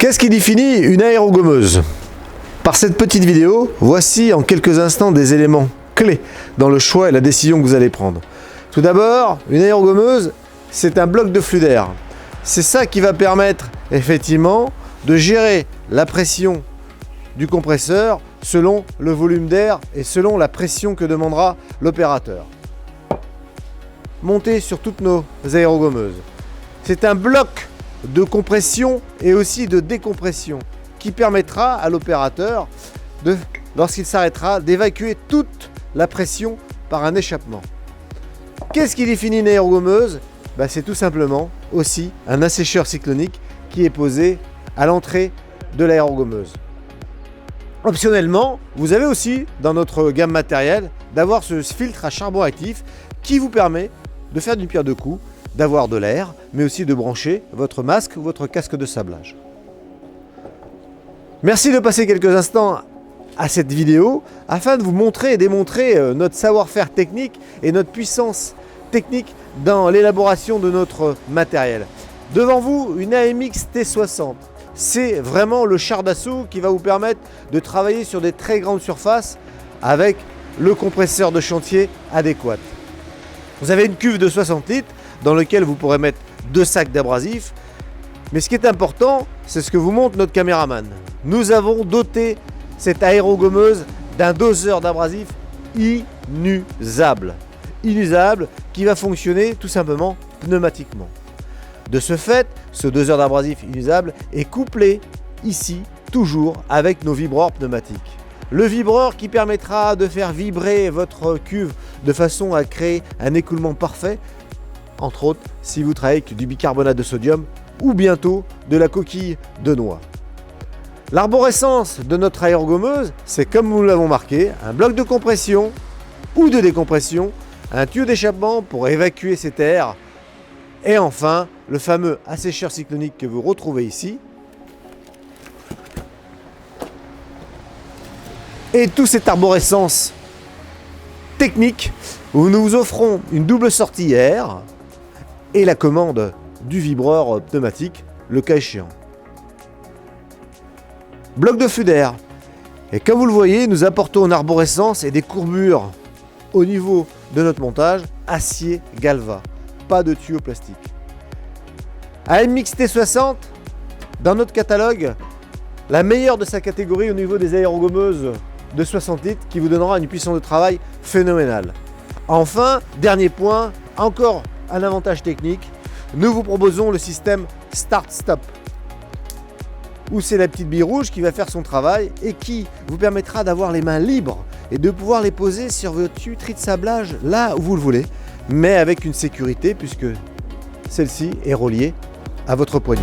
Qu'est-ce qui définit une aérogommeuse? Par cette petite vidéo, voici en quelques instants des éléments clés dans le choix et la décision que vous allez prendre. Tout d'abord, une aérogommeuse, c'est un bloc de flux d'air. C'est ça qui va permettre effectivement de gérer la pression du compresseur selon le volume d'air et selon la pression que demandera l'opérateur. Monté sur toutes nos aérogommeuses. C'est un bloc de compression et aussi de décompression qui permettra à l'opérateur, lorsqu'il s'arrêtera, d'évacuer toute la pression par un échappement. Qu'est-ce qui définit une aérogommeuse? C'est tout simplement aussi un assécheur cyclonique qui est posé à l'entrée de l'aérogommeuse. Optionnellement, vous avez aussi dans notre gamme matérielle d'avoir ce filtre à charbon actif qui vous permet de faire d'une pierre deux coups, d'avoir de l'air, mais aussi de brancher votre masque ou votre casque de sablage. Merci de passer quelques instants à cette vidéo afin de vous montrer et démontrer notre savoir-faire technique et notre puissance technique dans l'élaboration de notre matériel. Devant vous, une AMX T60. C'est vraiment le char d'assaut qui va vous permettre de travailler sur des très grandes surfaces avec le compresseur de chantier adéquat. Vous avez une cuve de 60 litres dans laquelle vous pourrez mettre 2 sacs d'abrasifs. Mais ce qui est important, c'est ce que vous montre notre caméraman. Nous avons doté cette aérogommeuse d'un doseur d'abrasif inusable. Inusable qui va fonctionner tout simplement pneumatiquement. De ce fait, ce doseur d'abrasif inusable est couplé ici toujours avec nos vibreurs pneumatiques. Le vibreur qui permettra de faire vibrer votre cuve de façon à créer un écoulement parfait, entre autres si vous travaillez avec du bicarbonate de sodium ou bientôt de la coquille de noix. L'arborescence de notre aérogommeuse, c'est comme nous l'avons marqué, un bloc de compression ou de décompression, un tuyau d'échappement pour évacuer cet air et enfin le fameux assécheur cyclonique que vous retrouvez ici. Et toute cette arborescence technique où nous vous offrons une double sortie air et la commande du vibreur pneumatique, le cas échéant. Bloc de flux d'air. Et comme vous le voyez, nous apportons une arborescence et des courbures au niveau de notre montage, acier Galva, pas de tuyau plastique. AMX T60, dans notre catalogue, la meilleure de sa catégorie au niveau des aérogommeuses de 60 litres qui vous donnera une puissance de travail phénoménale. Enfin, dernier point, encore un avantage technique, nous vous proposons le système Start-Stop, où c'est la petite bille rouge qui va faire son travail et qui vous permettra d'avoir les mains libres et de pouvoir les poser sur votre tuyauterie de sablage là où vous le voulez, mais avec une sécurité puisque celle-ci est reliée à votre poignet.